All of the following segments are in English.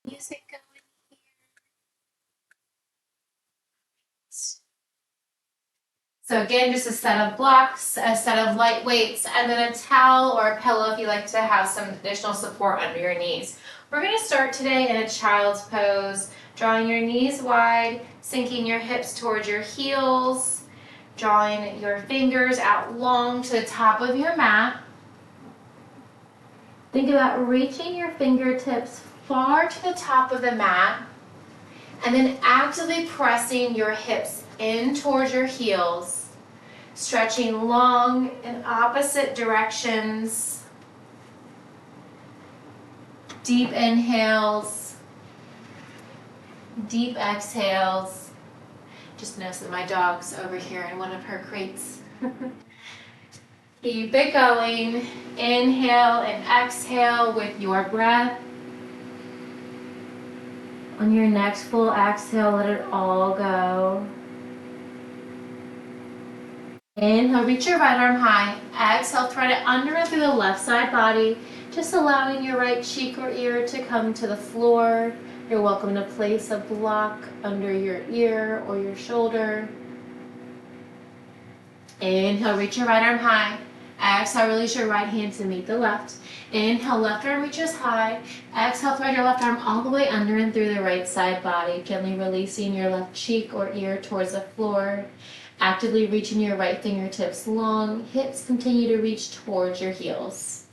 Music going here. So again, just a set of blocks, a set of light weights, and then a towel or a pillow if you like to have some additional support under your knees. We're going to start today in a child's pose, drawing your knees wide, sinking your hips towards your heels, drawing your fingers out long to the top of your mat. Think about reaching your fingertips far to the top of the mat, and then actively pressing your hips in towards your heels, stretching long in opposite directions. Deep inhales, deep exhales. Just noticed that my dog's over here in one of her crates. Keep it going. Inhale and exhale with your breath. On your next full exhale, let it all go. Inhale, reach your right arm high. Exhale, thread it under and through the left side body, just allowing your right cheek or ear to come to the floor. You're welcome to place a block under your ear or your shoulder. Inhale, reach your right arm high. Exhale, release your right hand to meet the left. Inhale, left arm reaches high. Exhale, thread your left arm all the way under and through the right side body, gently releasing your left cheek or ear towards the floor. Actively reaching your right fingertips long. Hips continue to reach towards your heels.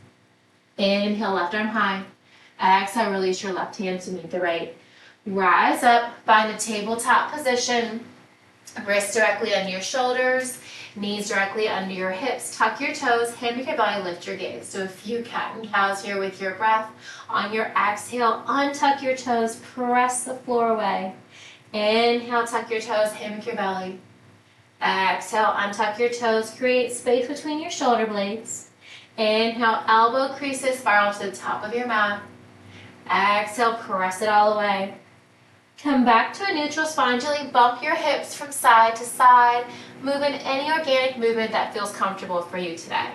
Inhale, left arm high. Exhale, release your left hand to meet the right. Rise up, find the tabletop position. Wrists directly under your shoulders, knees directly under your hips. Tuck your toes, hand your belly, lift your gaze. So a few cat and cows here with your breath. On your exhale, untuck your toes, press the floor away. Inhale, tuck your toes, hand your belly. Exhale, untuck your toes, create space between your shoulder blades. Inhale, elbow creases spiral to the top of your mat. Exhale, press it all away. Come back to a neutral spine, gently bump your hips from side to side. Move in any organic movement that feels comfortable for you today.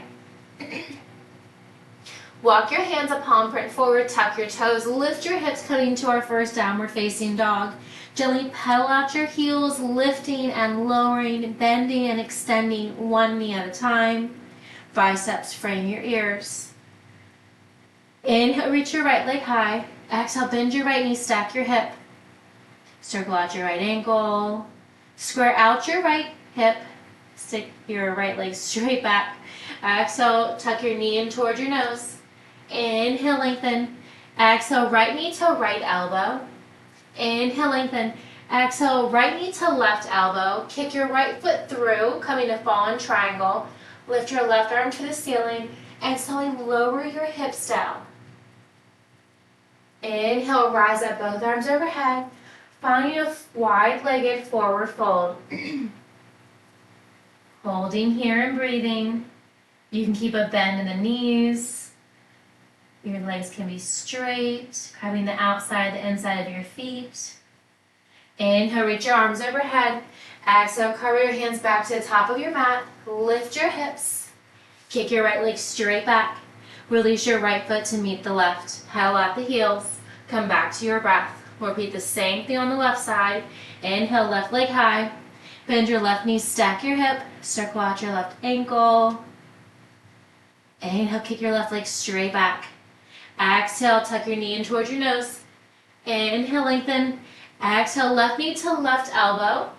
Walk your hands a palm print forward, tuck your toes, lift your hips coming to our first downward facing dog. Gently pedal out your heels, lifting and lowering, bending and extending one knee at a time. Biceps frame your ears. Inhale, reach your right leg high. Exhale, bend your right knee, stack your hip. Circle out your right ankle. Square out your right hip. Stick your right leg straight back. Exhale, tuck your knee in towards your nose. Inhale, lengthen. Exhale, right knee to right elbow. Inhale, lengthen. Exhale, right knee to left elbow. Kick your right foot through, coming to fallen triangle. Lift your left arm to the ceiling and slowly lower your hips down. Inhale, rise up, both arms overhead. Finding a wide-legged forward fold. Holding here and breathing. You can keep a bend in the knees. Your legs can be straight, grabbing the outside, the inside of your feet. Inhale, reach your arms overhead. Exhale, cover your hands back to the top of your mat. Lift your hips. Kick your right leg straight back. Release your right foot to meet the left. Pedal at the heels. Come back to your breath. Repeat the same thing on the left side. Inhale, left leg high. Bend your left knee, stack your hip. Circle out your left ankle. Inhale, kick your left leg straight back. Exhale, tuck your knee in towards your nose. Inhale, lengthen. Exhale, left knee to left elbow.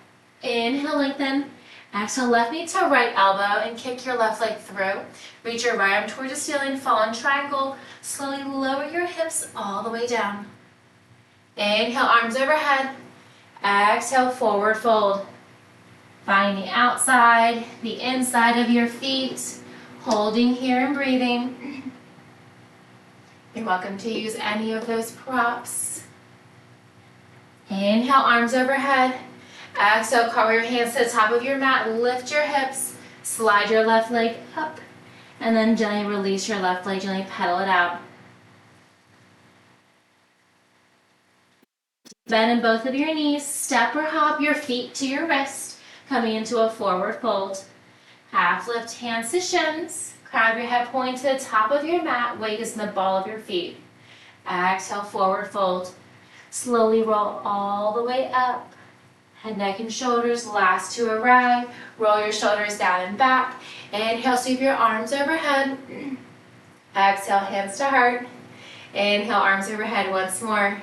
Inhale, lengthen. Exhale, left knee to right elbow and kick your left leg through. Reach your right arm towards the ceiling, fall in triangle. Slowly lower your hips all the way down. Inhale, arms overhead. Exhale, forward fold. Finding the outside, the inside of your feet. Holding here and breathing. You're welcome to use any of those props. Inhale, arms overhead. Exhale, cover your hands to the top of your mat. Lift your hips. Slide your left leg up. And then gently release your left leg. Gently pedal it out. Bend in both of your knees. Step or hop your feet to your wrist. Coming into a forward fold. Half lift hands to shins. Grab your head point to the top of your mat. Weight is in the ball of your feet. Exhale, forward fold. Slowly roll all the way up. Head, neck, and shoulders, last to arrive. Roll your shoulders down and back. Inhale, sweep your arms overhead. Exhale, hands to heart. Inhale, arms overhead once more.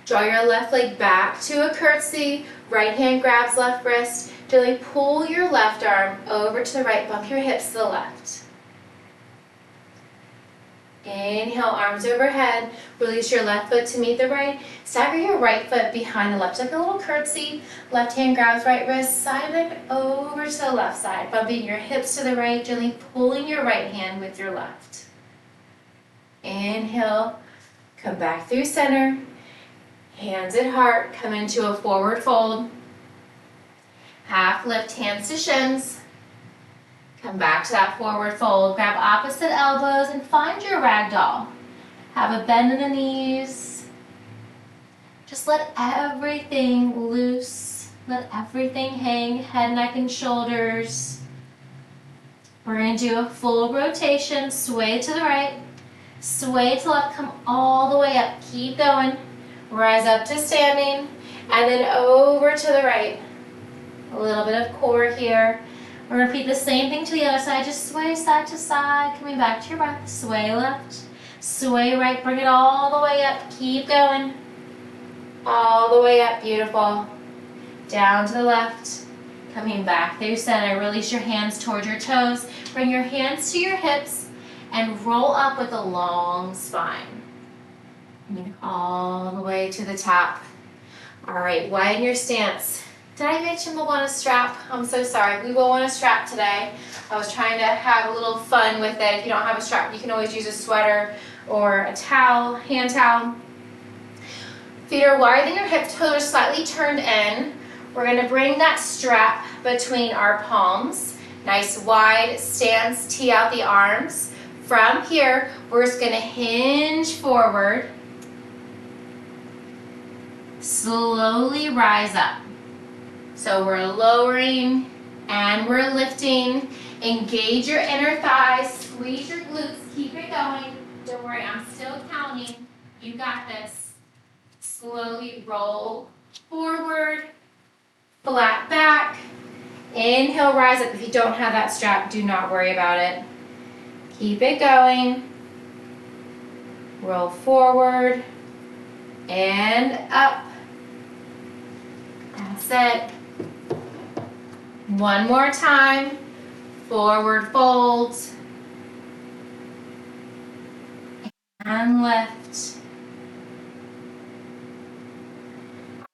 Draw your left leg back to a curtsy. Right hand grabs left wrist. Gently pull your left arm over to the right. Bump your hips to the left. Inhale, arms overhead. Release your left foot to meet the right. Stagger your right foot behind the left, like a little curtsy. Left hand grabs right wrist, side leg over to the left side. Bumping your hips to the right, gently pulling your right hand with your left. Inhale, come back through center. Hands at heart, come into a forward fold. Half lift, hands to shins. Come back to that forward fold. Grab opposite elbows and find your ragdoll. Have a bend in the knees. Just let everything loose. Let everything hang, head, neck, and shoulders. We're going to do a full rotation. Sway to the right, sway to the left, come all the way up. Keep going. Rise up to standing, and then over to the right. A little bit of core here. We're going to repeat the same thing to the other side. Just sway side to side, coming back to your breath. Sway left, sway right, bring it all the way up. Keep going. All the way up, beautiful. Down to the left, coming back through center. Release your hands towards your toes. Bring your hands to your hips and roll up with a long spine. All the way to the top. All right, widen your stance. Did I mention we'll want a strap? I'm so sorry. We will want a strap today. I was trying to have a little fun with it. If you don't have a strap, you can always use a sweater or a towel, hand towel. Feet are wider than your hips, toes are slightly turned in. We're going to bring that strap between our palms. Nice wide stance, tee out the arms. From here, we're just going to hinge forward. Slowly rise up. So we're lowering and we're lifting. Engage your inner thighs, squeeze your glutes, keep it going. Don't worry, I'm still counting. You got this. Slowly roll forward, flat back. Inhale, rise up. If you don't have that strap, do not worry about it. Keep it going. Roll forward and up. That's it. One more time. Forward fold. And lift.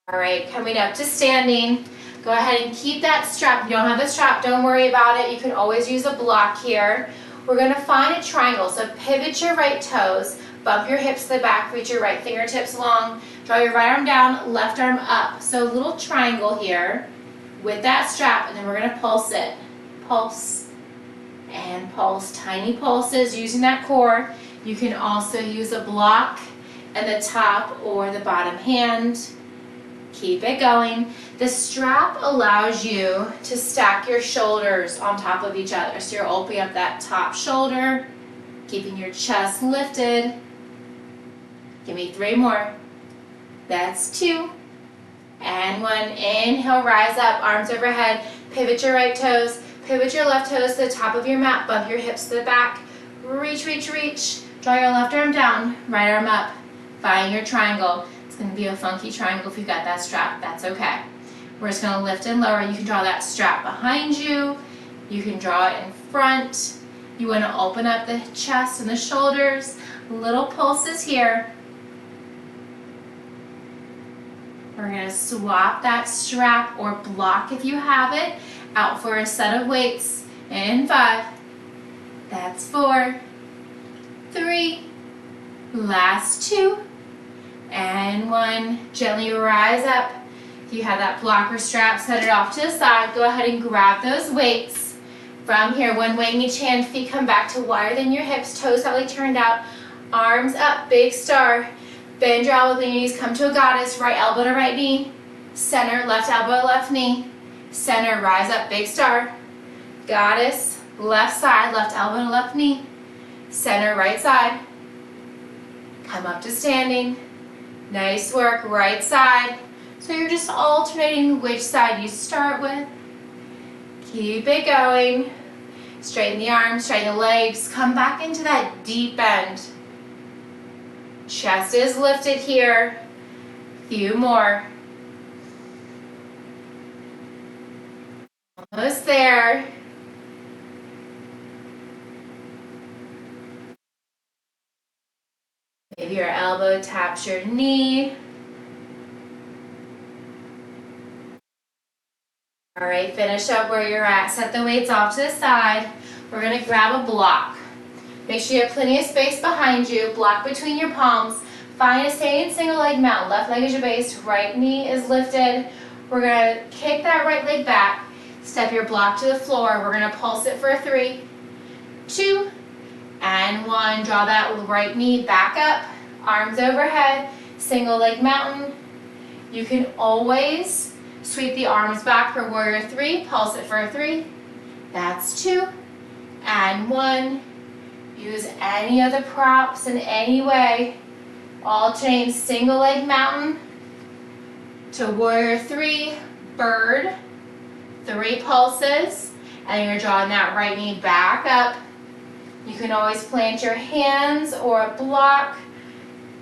All right, coming up to standing. Go ahead and keep that strap. If you don't have the strap, don't worry about it. You can always use a block here. We're going to find a triangle. So pivot your right toes. Bump your hips to the back. Reach your right fingertips long. Draw your right arm down, left arm up. So a little triangle here with that strap, and then we're going to pulse it. Pulse and pulse. Tiny pulses using that core. You can also use a block and the top or the bottom hand. Keep it going. The strap allows you to stack your shoulders on top of each other. So you're opening up that top shoulder, keeping your chest lifted. Give me 3 more. That's 2. And 1. Inhale, rise up, arms overhead. Pivot your right toes. Pivot your left toes to the top of your mat. Bump your hips to the back. Reach, reach, reach. Draw your left arm down, right arm up. Find your triangle. It's going to be a funky triangle if you've got that strap. That's okay. We're just going to lift and lower. You can draw that strap behind you. You can draw it in front. You want to open up the chest and the shoulders. Little pulses here. We're going to swap that strap or block if you have it out for a set of weights. In 5. That's 4. 3. Last 2. And 1. Gently rise up. If you have that blocker strap, set it off to the side. Go ahead and grab those weights. From here, one weight in each hand, feet come back to wider than your hips, toes slightly turned out, arms up, big star. Bend your elbow, bend your knees, come to a goddess, right elbow to right knee. Center, left elbow, left knee. Center, rise up, big star. Goddess, left side, left elbow to left knee. Center, right side. Come up to standing. Nice work, right side. So you're just alternating which side you start with. Keep it going. Straighten the arms, straighten the legs. Come back into that deep bend. Chest is lifted here. Few more. Almost there. Maybe your elbow taps your knee. All right, finish up where you're at. Set the weights off to the side. We're gonna grab a block. Make sure you have plenty of space behind you. Block between your palms. Find a standing single leg mountain. Left leg is your base, right knee is lifted. We're gonna kick that right leg back. Step your block to the floor. We're gonna pulse it for 3, 2, and 1. Draw that right knee back up. Arms overhead. Single leg mountain. You can always sweep the arms back for warrior 3. Pulse it for 3. That's 2 and 1. Use any of the props in any way. Alternate single leg mountain to warrior 3, bird, 3 pulses, and you're drawing that right knee back up. You can always plant your hands or a block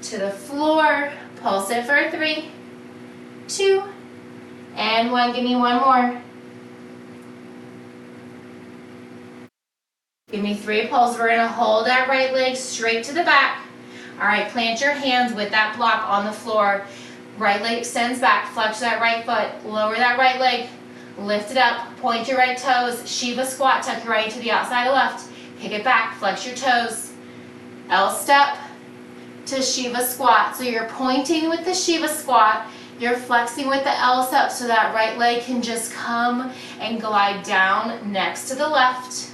to the floor. Pulse it for 3, 2, and 1. Give me one more. Give me 3 pulls. We're gonna hold that right leg straight to the back. All right, plant your hands with that block on the floor. Right leg extends back, flex that right foot, lower that right leg, lift it up, point your right toes, Shiva squat, tuck your right to the outside of left, kick it back, flex your toes, L step to Shiva squat. So you're pointing with the Shiva squat, you're flexing with the L step so that right leg can just come and glide down next to the left.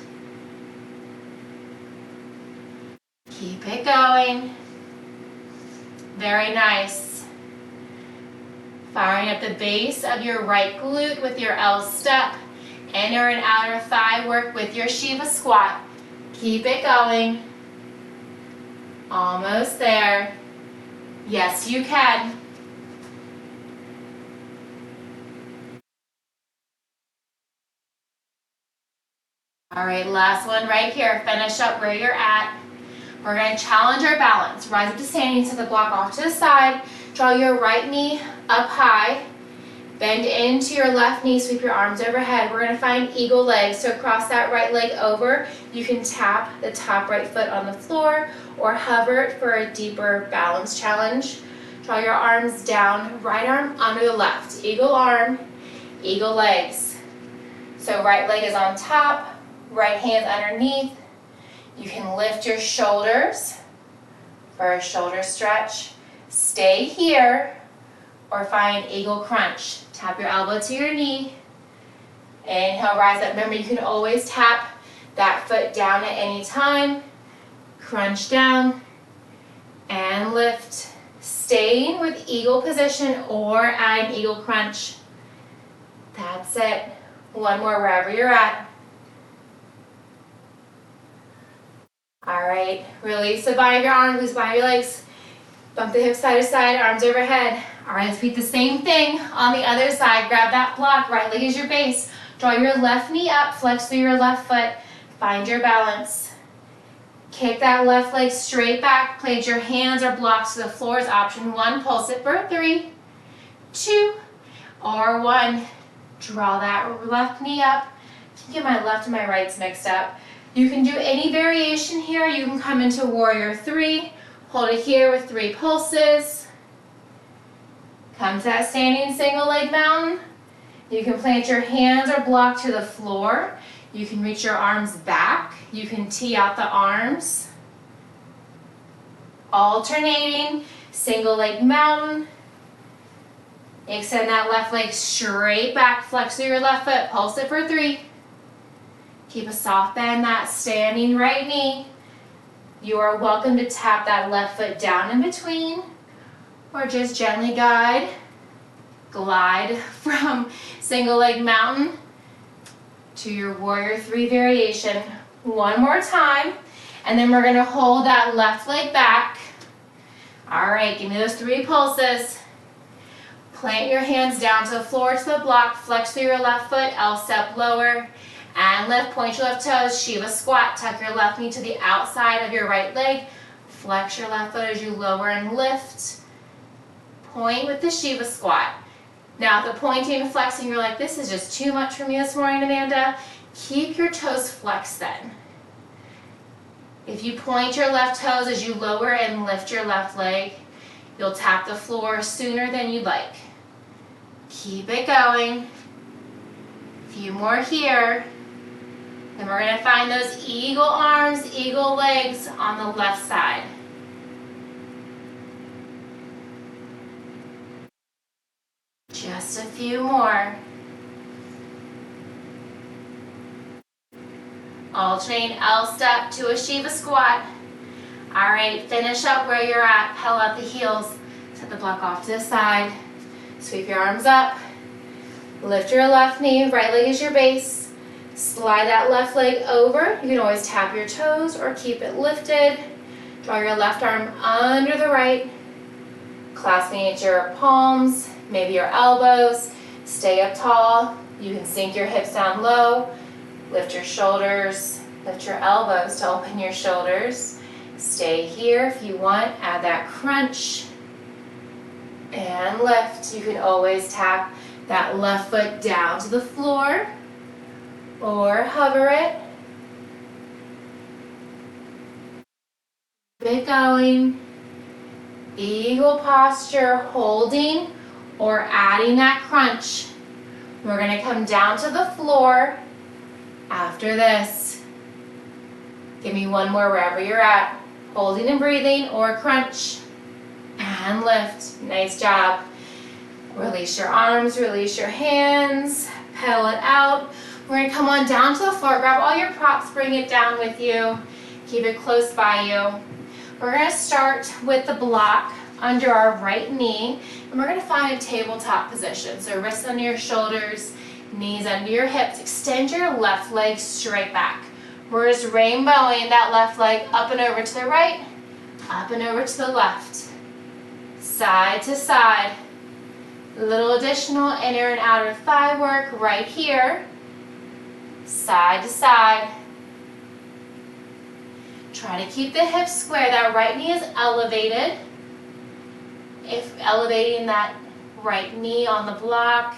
Keep it going. Very nice. Firing up the base of your right glute with your L step. Inner and outer thigh work with your Shiva squat. Keep it going. Almost there. Yes, you can. All right, last one right here. Finish up where you're at. We're going to challenge our balance. Rise up to standing, set the block off to the side. Draw your right knee up high. Bend into your left knee, sweep your arms overhead. We're going to find eagle legs. So cross that right leg over. You can tap the top right foot on the floor or hover it for a deeper balance challenge. Draw your arms down, right arm under the left. Eagle arm, eagle legs. So right leg is on top, right hand underneath. You can lift your shoulders for a shoulder stretch. Stay here or find eagle crunch. Tap your elbow to your knee. Inhale, rise up. Remember, you can always tap that foot down at any time. Crunch down and lift. Staying with eagle position or adding eagle crunch. That's it. One more wherever you're at. All right, release the body of your arms, loose body of your legs. Bump the hips side to side, arms overhead. All right, let's repeat the same thing on the other side. Grab that block, right leg is your base. Draw your left knee up, flex through your left foot. Find your balance. Kick that left leg straight back. Plant your hands or blocks to the floor is option 1. Pulse it for 3, 2, or 1. Draw that left knee up. I can get my left and my rights mixed up. You can do any variation here. You can come into warrior 3. Hold it here with 3 pulses. Come to that standing single leg mountain. You can plant your hands or block to the floor. You can reach your arms back. You can tee out the arms. Alternating, single leg mountain. Extend that left leg straight back, flex through your left foot, pulse it for 3. Keep a soft bend, that standing right knee. You are welcome to tap that left foot down in between or just gently glide from single leg mountain to your warrior 3 variation. One more time, and then we're gonna hold that left leg back. All right, give me those 3 pulses. Plant your hands down to the floor, to the block, flex through your left foot, L step lower, and lift, point your left toes, Shiva squat, tuck your left knee to the outside of your right leg, flex your left foot as you lower and lift, point with the Shiva squat. Now if the pointing and flexing, you're like, this is just too much for me this morning, Amanda, keep your toes flexed then. If you point your left toes as you lower and lift your left leg, you'll tap the floor sooner than you'd like. Keep it going. A few more here. Then we're going to find those eagle arms, eagle legs on the left side. Just a few more. Alternate L step to a Shiva squat. All right, finish up where you're at. Pedal out the heels. Set the block off to the side. Sweep your arms up. Lift your left knee. Right leg is your base. Slide that left leg over. You can always tap your toes or keep it lifted. Draw your left arm under the right. Clasping at your palms, maybe your elbows. Stay up tall. You can sink your hips down low. Lift your shoulders, lift your elbows to open your shoulders. Stay here if you want, add that crunch. And lift. You can always tap that left foot down to the floor or hover it. Keep it going. Eagle posture, holding or adding that crunch. We're going to come down to the floor. After this, give me one more wherever you're at. Holding and breathing or crunch. And lift. Nice job. Release your arms, release your hands. Pedal it out. We're going to come on down to the floor. Grab all your props, bring it down with you. Keep it close by you. We're going to start with the block under our right knee. And we're going to find a tabletop position. So wrists under your shoulders. Knees under your hips. Extend your left leg straight back. We're just rainbowing that left leg up and over to the right, up and over to the left. Side to side. A little additional inner and outer thigh work right here. Side to side. Try to keep the hips square. That right knee is elevated. If elevating that right knee on the block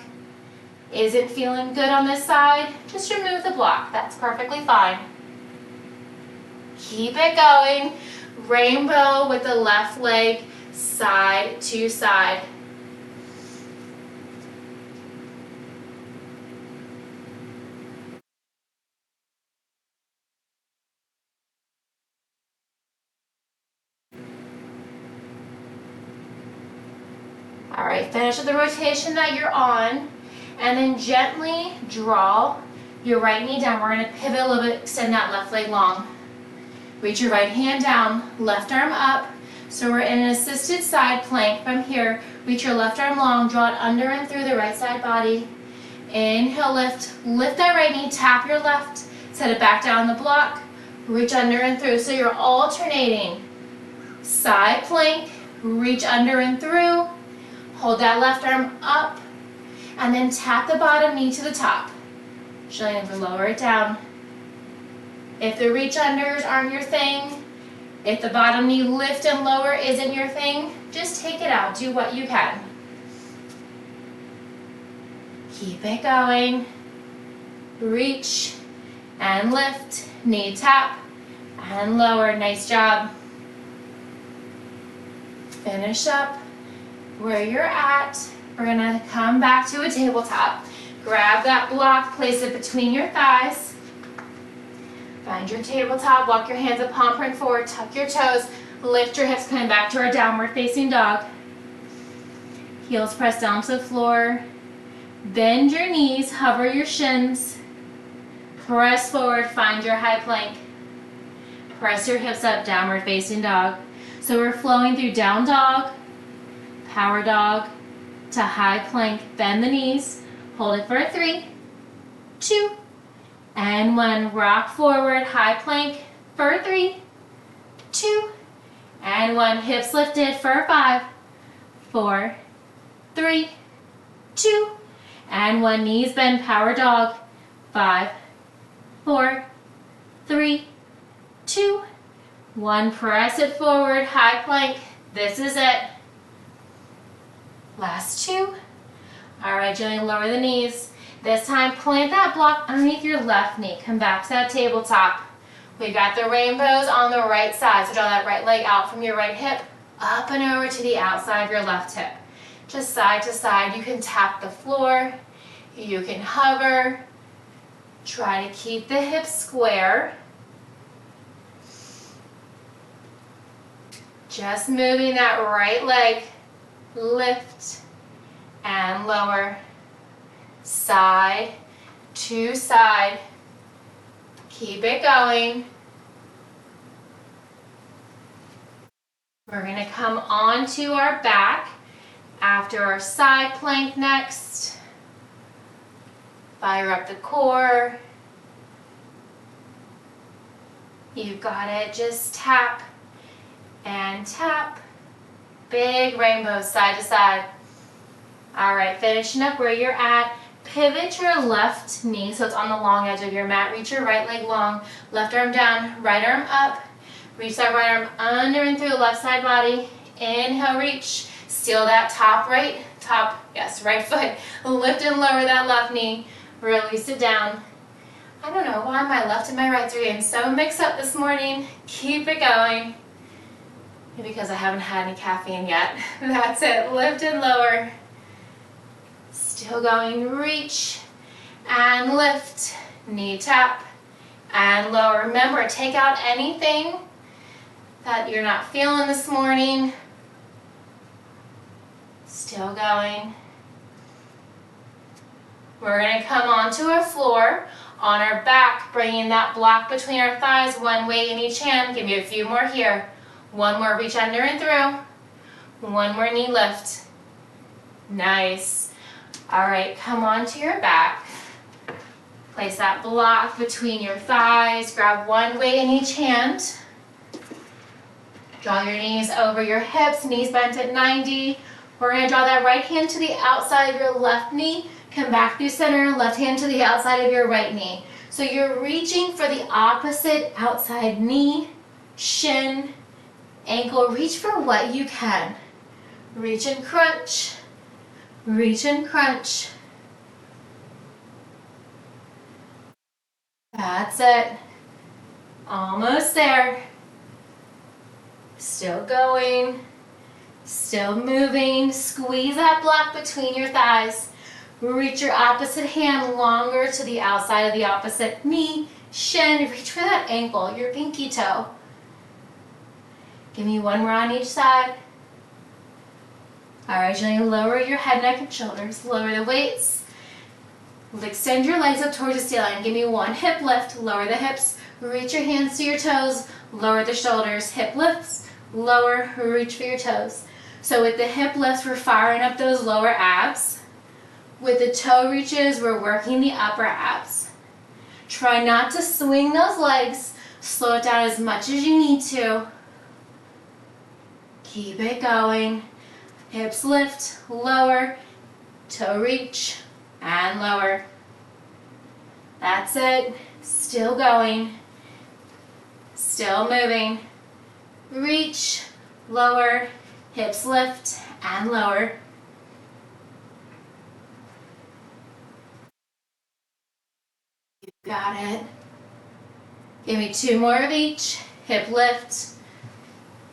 isn't feeling good on this side, just remove the block. That's perfectly fine. Keep it going. Rainbow with the left leg, side to side. All right, finish with the rotation that you're on. And then gently draw your right knee down. We're going to pivot a little bit, extend that left leg long. Reach your right hand down, left arm up. So we're in an assisted side plank from here. Reach your left arm long, draw it under and through the right side body. Inhale, lift. Lift that right knee, tap your left, set it back down the block. Reach under and through. So you're alternating. Side plank, reach under and through. Hold that left arm up. And then tap the bottom knee to the top. Showing to lower it down. If the reach unders aren't your thing, if the bottom knee lift and lower isn't your thing, just take it out. Do what you can. Keep it going. Reach and lift. Knee tap and lower. Nice job. Finish up where you're at. We're going to come back to a tabletop. Grab that block, place it between your thighs. Find your tabletop, walk your hands up, palm print forward, tuck your toes, lift your hips, coming back to our downward facing dog. Heels press down to the floor. Bend your knees, hover your shins. Press forward, find your high plank. Press your hips up, downward facing dog. So we're flowing through down dog, power dog, to high plank. Bend the knees, hold it for 3, 2, and 1. Rock forward, high plank for 3, 2, And 1. Hips lifted for 5, 4, 3, 2, and 1. Knees bend, power dog. 5, 4, 3, 2, 1. Press it forward, high plank. This is it. Last 2. All right, gently lower the knees. This time, plant that block underneath your left knee. Come back to that tabletop. We got the rainbows on the right side. So draw that right leg out from your right hip, up and over to the outside of your left hip. Just side to side. You can tap the floor. You can hover. Try to keep the hips square. Just moving that right leg. Lift and lower. Side to side. Keep it going. We're going to come onto our back after our side plank next. Fire up the core. You got it. Just tap and tap. Big rainbow side to side. All right, finishing up where you're at. Pivot your left knee so it's on the long edge of your mat. Reach your right leg long. Left arm down, right arm up. Reach that right arm under and through the left side body. Inhale, reach. Seal that right foot. Lift and lower that left knee. Release it down. I don't know why my left and my rights are getting so mixed up this morning. Keep it going. Maybe because I haven't had any caffeine yet. That's it. Lift and lower. Still going. Reach and lift. Knee tap and lower. Remember, take out anything that you're not feeling this morning. Still going. We're going to come onto our floor, on our back, bringing that block between our thighs, one weight in each hand. Give me a few more here. One more, reach under and through. One more knee lift. Nice. All right, come onto your back. Place that block between your thighs. Grab one weight in each hand. Draw your knees over your hips, knees bent at 90. We're going to draw that right hand to the outside of your left knee. Come back through center, left hand to the outside of your right knee. So you're reaching for the opposite outside knee, shin, ankle. Reach for what you can. Reach and crunch. Reach and crunch. That's it. Almost there. Still going. Still moving. Squeeze that block between your thighs. Reach your opposite hand longer to the outside of the opposite knee, shin. Reach for that ankle, your pinky toe. Give me one more on each side. All right, gently lower your head, neck, and shoulders. Lower the weights. Extend your legs up towards the ceiling. Give me one hip lift. Lower the hips. Reach your hands to your toes. Lower the shoulders. Hip lifts. Lower. Reach for your toes. So with the hip lifts, we're firing up those lower abs. With the toe reaches, we're working the upper abs. Try not to swing those legs. Slow it down as much as you need to. Keep it going. Hips lift, lower, toe reach, and lower. That's it. Still going. Still moving. Reach, lower, hips lift, and lower. You got it. Give me two more of each. Hip lift,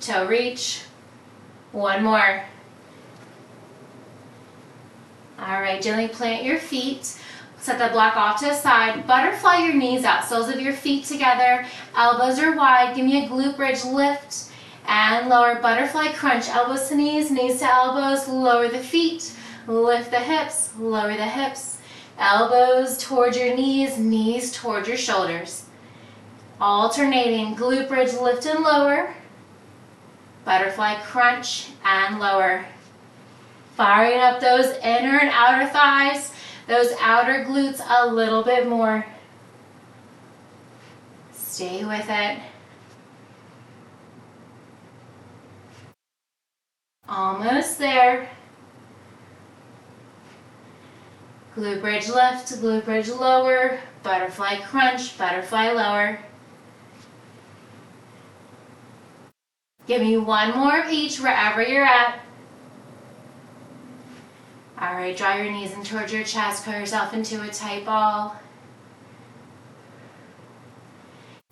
toe reach. One more. All right, gently plant your feet. Set that block off to the side. Butterfly your knees out, soles of your feet together. Elbows are wide. Give me a glute bridge lift and lower. Butterfly crunch, elbows to knees, knees to elbows. Lower the feet, lift the hips, lower the hips. Elbows towards your knees, knees towards your shoulders. Alternating, glute bridge lift and lower. Butterfly crunch and lower. Firing up those inner and outer thighs, those outer glutes a little bit more. Stay with it. Almost there. Glute bridge lift, glute bridge lower, butterfly crunch, butterfly lower. Give me one more of each wherever you're at. All right, draw your knees in towards your chest, curl yourself into a tight ball.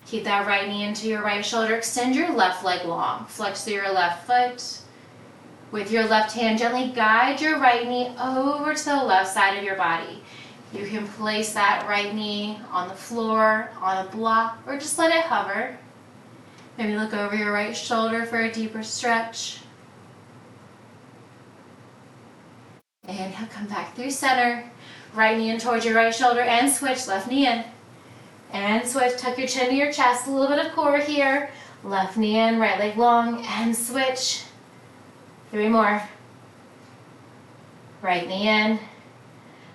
Keep that right knee into your right shoulder. Extend your left leg long. Flex through your left foot. With your left hand, gently guide your right knee over to the left side of your body. You can place that right knee on the floor, on a block, or just let it hover. Maybe look over your right shoulder for a deeper stretch. Inhale, come back through center. Right knee in towards your right shoulder and switch, left knee in. And switch, tuck your chin to your chest, a little bit of core here. Left knee in, right leg long, and switch. 3 more. Right knee in.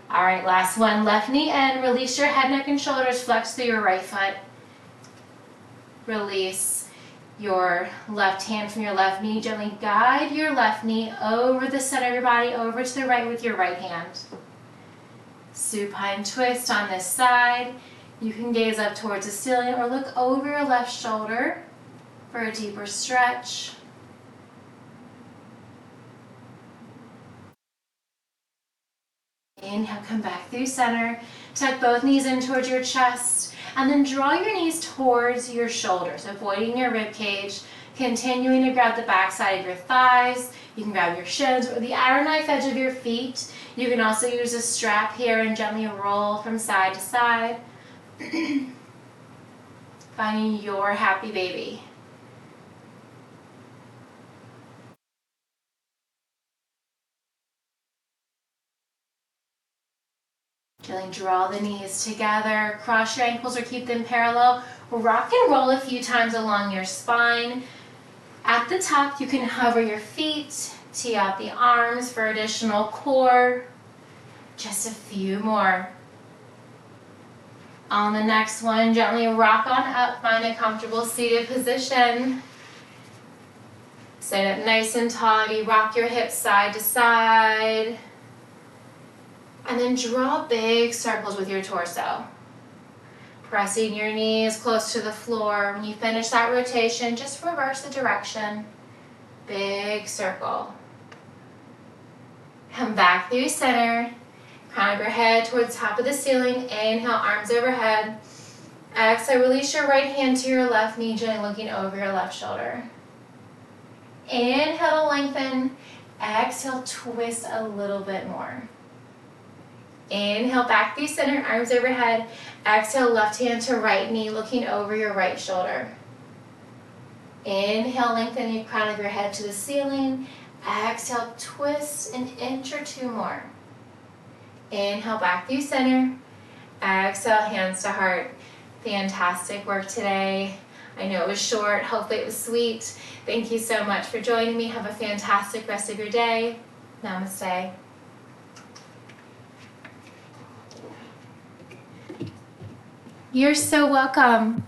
All right, last one, left knee in. Release your head, neck, and shoulders, flex through your right foot. Release your left hand from your left knee. Gently guide your left knee over the center of your body, over to the right with your right hand. Supine twist on this side. You can gaze up towards the ceiling or look over your left shoulder for a deeper stretch. Inhale, come back through center. Tuck both knees in towards your chest and then draw your knees towards your shoulders, avoiding your rib cage, continuing to grab the back side of your thighs. You can grab your shins or the outer knife edge of your feet. You can also use a strap here and gently roll from side to side. Finding your happy baby. Gently draw the knees together, cross your ankles or keep them parallel. Rock and roll a few times along your spine. At the top, you can hover your feet, tee out the arms for additional core. Just a few more. On the next one, gently rock on up, find a comfortable seated position. Sit up nice and tall, maybe rock your hips side to side. And then draw big circles with your torso. Pressing your knees close to the floor. When you finish that rotation, just reverse the direction. Big circle. Come back through center. Crown of your head towards the top of the ceiling. Inhale, arms overhead. Exhale, release your right hand to your left knee, gently looking over your left shoulder. Inhale to lengthen. Exhale, twist a little bit more. Inhale, back through center, arms overhead. Exhale, left hand to right knee, looking over your right shoulder. Inhale, lengthen the crown of your head to the ceiling. Exhale, twist an inch or 2 more. Inhale, back through center. Exhale, hands to heart. Fantastic work today. I know it was short. Hopefully it was sweet. Thank you so much for joining me. Have a fantastic rest of your day. Namaste. You're so welcome.